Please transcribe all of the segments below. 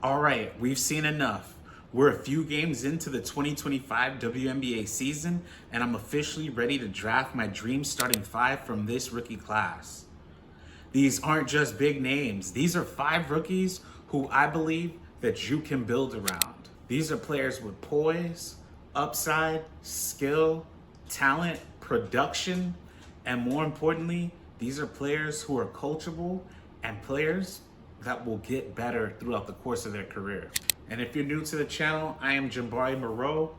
All right, we've seen enough. We're a few games into the 2025 WNBA season, and I'm officially ready to draft my dream starting five from this rookie class. These aren't just big names. These are five rookies who I believe that you can build around. These are players with poise, upside, skill, talent, production, and more importantly, these are players who are coachable and players that will get better throughout the course of their career. And if you're new to the channel, I am Moreau,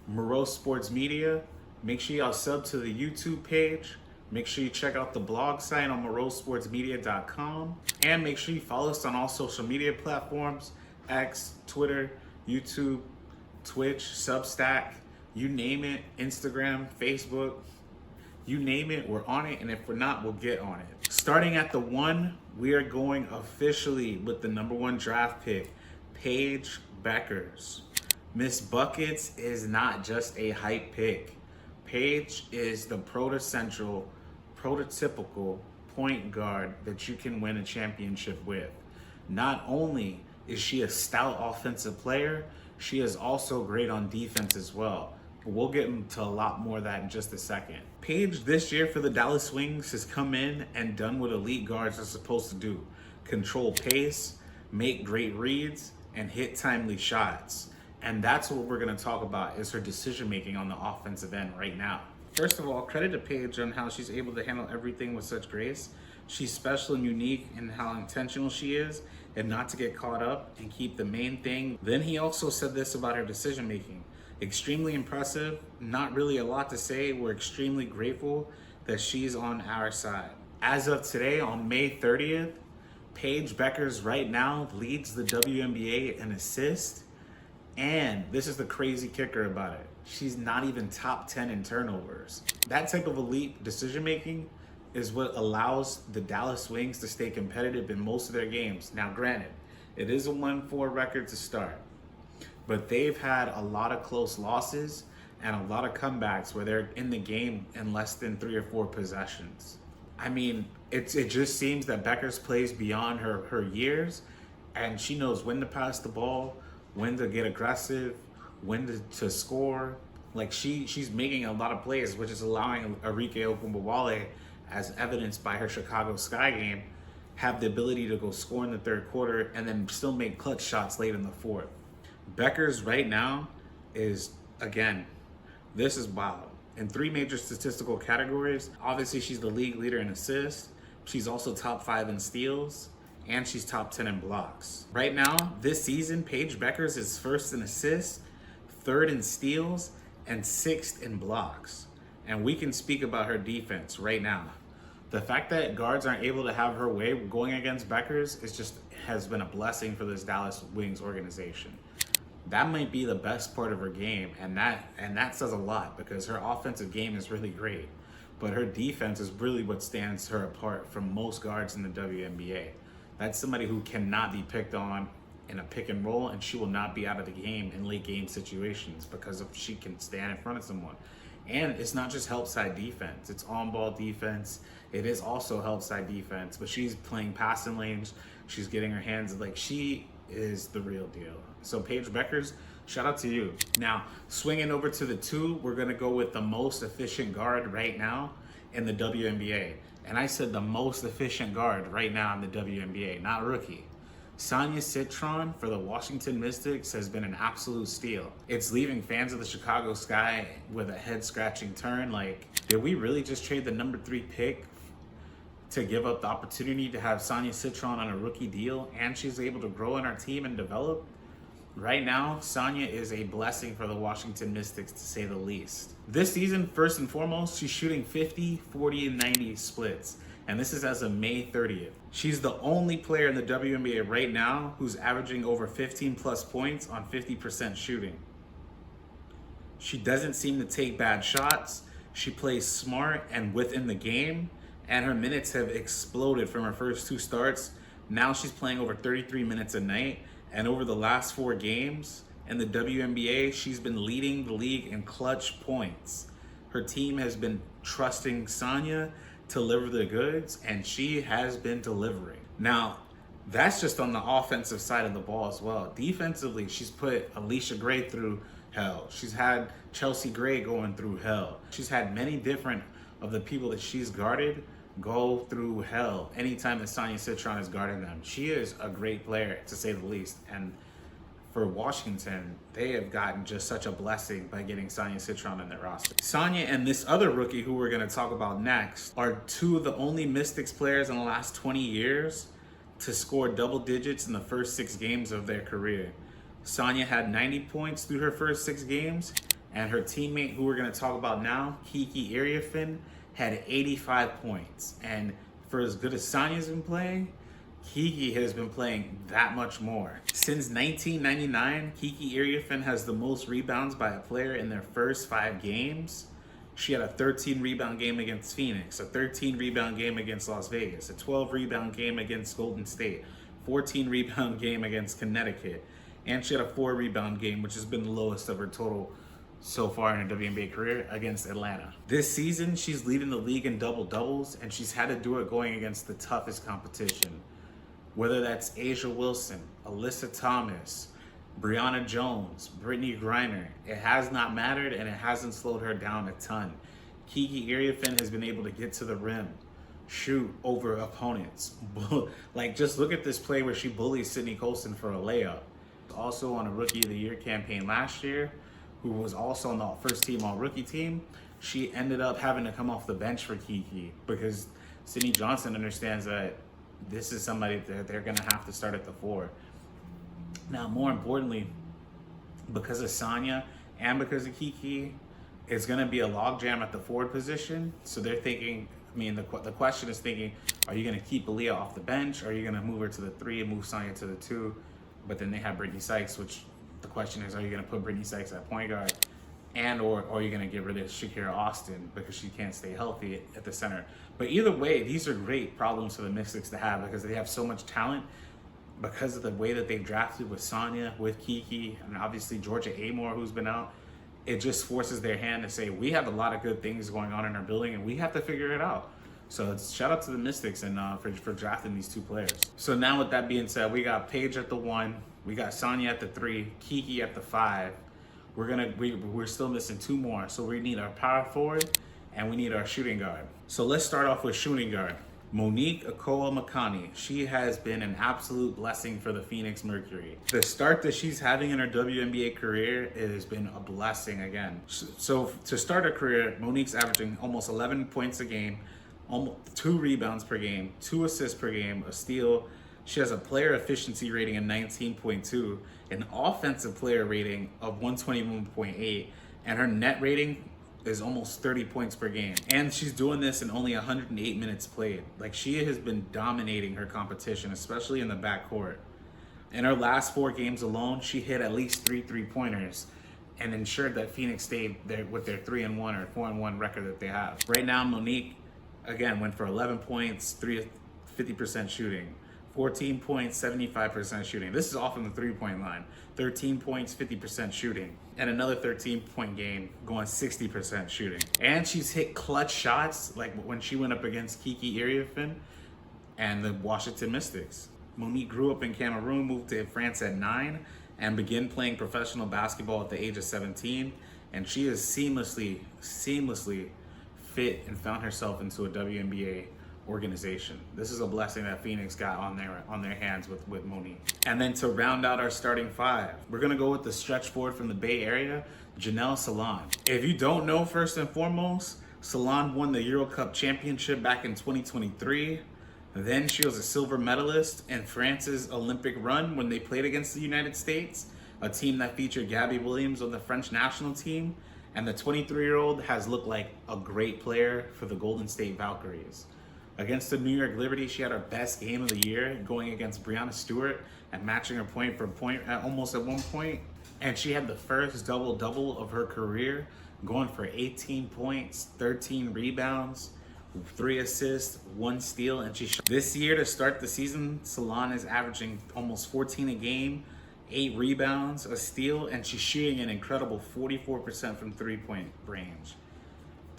Moreau Sports Media. Make sure y'all sub to the YouTube page. Make sure you check out the blog site on MoreauSportsMedia.com. And make sure you follow us on all social media platforms, X, Twitter, YouTube, Twitch, Substack, you name it, Instagram, Facebook, you name it, we're on it. And if we're not, we'll get on it. Starting at the 1, we are going officially with the number 1 draft pick, Paige Bueckers. Miss Buckets is not just a hype pick. Paige is the prototypical point guard that you can win a championship with. Not only is she a stout offensive player, she is also great on defense as well. But we'll get into a lot more of that in just a second. Paige this year for the Dallas Wings has come in and done what elite guards are supposed to do. Control pace, make great reads, and hit timely shots. And that's what we're gonna talk about is her decision making on the offensive end right now. First of all, credit to Paige on how she's able to handle everything with such grace. She's special and unique in how intentional she is and not to get caught up and keep the main thing. Then he also said this about her decision making. Extremely impressive, not really a lot to say. We're extremely grateful that she's on our side. As of today, on May 30th, Paige Bueckers right now leads the WNBA in assists. And this is the crazy kicker about it. She's not even top 10 in turnovers. That type of elite decision making is what allows the Dallas Wings to stay competitive in most of their games. Now, granted, it is a 1-4 record to start, but they've had a lot of close losses and a lot of comebacks where they're in the game in less than 3 or 4 possessions. I mean, it just seems that Bueckers plays beyond her years, and she knows when to pass the ball, when to get aggressive, when to score. Like she's making a lot of plays, which is allowing Arike Ogunbowale, as evidenced by her Chicago Sky game, have the ability to go score in the 3rd quarter and then still make clutch shots late in the 4th. Bueckers right now is, again, this is wild. In 3 major statistical categories, obviously she's the league leader in assists. She's also top 5 in steals, and she's top 10 in blocks. Right now, this season, Paige Bueckers is 1st in assists, 3rd in steals, and 6th in blocks. And we can speak about her defense right now. The fact that guards aren't able to have her way going against Bueckers has been a blessing for this Dallas Wings organization. That might be the best part of her game, and that says a lot because her offensive game is really great, but her defense is really what stands her apart from most guards in the WNBA. That's somebody who cannot be picked on in a pick and roll, and she will not be out of the game in late game situations because she can stand in front of someone. And it's not just help side defense, it's on ball defense. It is also help side defense, but she's playing passing lanes. She's getting her hands, like she is the real deal. So Paige Bueckers, shout out to you. Now, swinging over to the 2, we're gonna go with the most efficient guard right now in the WNBA. And I said the most efficient guard right now in the WNBA, not rookie. Sonia Citron for the Washington Mystics has been an absolute steal. It's leaving fans of the Chicago Sky with a head-scratching turn. Like, did we really just trade the number 3 pick to give up the opportunity to have Sonia Citron on a rookie deal, and she's able to grow in our team and develop? Right now, Sonia is a blessing for the Washington Mystics, to say the least. This season, first and foremost, she's shooting 50, 40, and 90 splits. And this is as of May 30th. She's the only player in the WNBA right now who's averaging over 15 plus points on 50% shooting. She doesn't seem to take bad shots. She plays smart and within the game, and her minutes have exploded from her first 2 starts. Now she's playing over 33 minutes a night, and over the last 4 games in the WNBA, she's been leading the league in clutch points. Her team has been trusting Sonia to deliver the goods, and she has been delivering. Now, That's just on the offensive side of the ball as well. Defensively, she's put Alicia Gray through hell. She's had Chelsea Gray going through hell. She's had many different of the people that she's guarded go through hell anytime that Sonia Citron is guarding them. She is a great player, to say the least. And for Washington, they have gotten just such a blessing by getting Sonia Citron in their roster. Sonia and this other rookie who we're going to talk about next are two of the only Mystics players in the last 20 years to score double digits in the first 6 games of their career. Sonia had 90 points through her first 6 games, and her teammate, who we're going to talk about now, Kiki Iriafen, had 85 points. And for as good as Sonia's been playing, Kiki has been playing that much more. Since 1999, Kiki Iriafen has the most rebounds by a player in their first 5 games. She had a 13 rebound game against Phoenix, a 13 rebound game against Las Vegas, a 12 rebound game against Golden State, 14 rebound game against Connecticut, and she had a 4 rebound game, which has been the lowest of her total so far in her WNBA career, against Atlanta. This season, she's leading the league in double-doubles, and she's had to do it going against the toughest competition. Whether that's Asia Wilson, Alyssa Thomas, Brianna Jones, Brittany Griner, it has not mattered, and it hasn't slowed her down a ton. Kiki Iriafen has been able to get to the rim, shoot over opponents. Like, just look at this play where she bullies Sydney Colson for a layup. Also on a Rookie of the Year campaign last year, who was also on the first team all-rookie team, she ended up having to come off the bench for Kiki because Sydney Johnson understands that this is somebody that they're going to have to start at the 4. Now, more importantly, because of Sonia and because of Kiki, it's going to be a logjam at the forward position. So they're thinking, the question is thinking, are you going to keep Aaliyah off the bench? Or are you going to move her to the 3 and move Sonia to the 2? But then they have Brittany Sykes, which the question is, are you going to put Brittany Sykes at point guard? And or are you going to get rid of Shakira Austin because she can't stay healthy at the center? But either way, these are great problems for the Mystics to have because they have so much talent because of the way that they've drafted with Sonia, with Kiki, and obviously Georgia Amore, who's been out. It just forces their hand to say, we have a lot of good things going on in our building and we have to figure it out. So shout out to the Mystics and for drafting these 2 players. So now with that being said, we got Paige at the 1, we got Sonia at the 3, Kiki at the 5. We're still missing 2 more. So we need our power forward and we need our shooting guard. So let's start off with shooting guard. Monique Akoa Makani. She has been an absolute blessing for the Phoenix Mercury. The start that she's having in her WNBA career has been a blessing again. So to start her career, Monique's averaging almost 11 points a game, almost 2 rebounds per game, 2 assists per game, a steal. She has a player efficiency rating of 19.2, an offensive player rating of 121.8, and her net rating is almost 30 points per game. And she's doing this in only 108 minutes played. Like, she has been dominating her competition, especially in the backcourt. In her last 4 games alone, she hit at least 3 3-pointers and ensured that Phoenix stayed there with their 3-1 or 4-1 record that they have. Right now, Monique, again, went for 11 points, 50% shooting. 14 points, 75% shooting. This is off from the 3-point line. 13 points, 50% shooting. And another 13-point game going 60% shooting. And she's hit clutch shots, like when she went up against Kiki Iriafen and the Washington Mystics. Monique grew up in Cameroon, moved to France at 9, and began playing professional basketball at the age of 17. And she is seamlessly fit and found herself into a WNBA organization. This is a blessing that Phoenix got on their hands with Monique. And then to round out our starting 5, we're gonna go with the stretch forward from the Bay Area, Janelle Salaün. If you don't know, first and foremost, Salaün won the Euro Cup championship back in 2023. Then she was a silver medalist in France's Olympic run when they played against the United States, a team that featured Gabby Williams on the French national team. And the 23-year-old has looked like a great player for the Golden State Valkyries. Against the New York Liberty, she had her best game of the year, going against Breanna Stewart and matching her point for point almost at one point. And she had the first double-double of her career, going for 18 points, 13 rebounds, 3 assists, 1 steal. And this year, to start the season, Salaün is averaging almost 14 a game, 8 rebounds, a steal, and she's shooting an incredible 44% from 3-point range.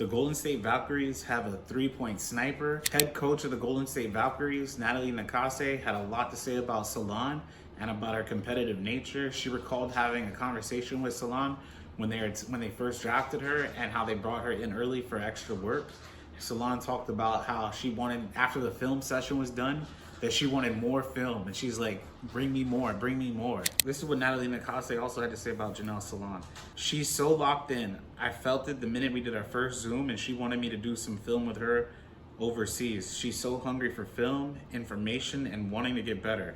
The Golden State Valkyries have a 3-point sniper. Head coach of the Golden State Valkyries, Natalie Nakase, had a lot to say about Salaün and about her competitive nature. She recalled having a conversation with Salaün when they first drafted her and how they brought her in early for extra work. Salaün talked about how she wanted, after the film session was done, that she wanted more film, and she's like, bring me more, bring me more. This is what Natalie Nakase also had to say about Janelle Salaün. She's so locked in. I felt it the minute we did our first Zoom, and she wanted me to do some film with her overseas. She's so hungry for film, information, and wanting to get better.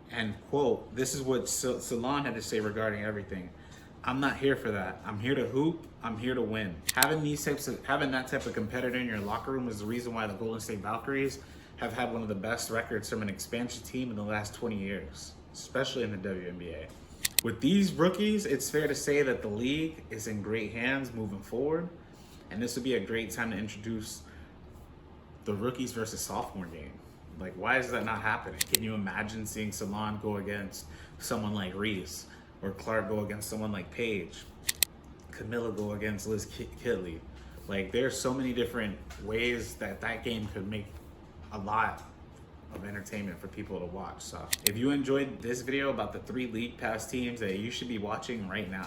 And quote, this is what Salaün had to say regarding everything. I'm not here for that. I'm here to hoop. I'm here to win. Having that type of competitor in your locker room is the reason why the Golden State Valkyries have had one of the best records from an expansion team in the last 20 years, especially in the WNBA. With these rookies, it's fair to say that the league is in great hands moving forward, and this would be a great time to introduce the rookies versus sophomore game. Like, why is that not happening? Can you imagine seeing Salaün go against someone like Reese, or Clark go against someone like Paige, Camilla go against Liz Kitley? Like, there's so many different ways that game could make a lot of entertainment for people to watch. So if you enjoyed this video about the 3 league pass teams that you should be watching right now,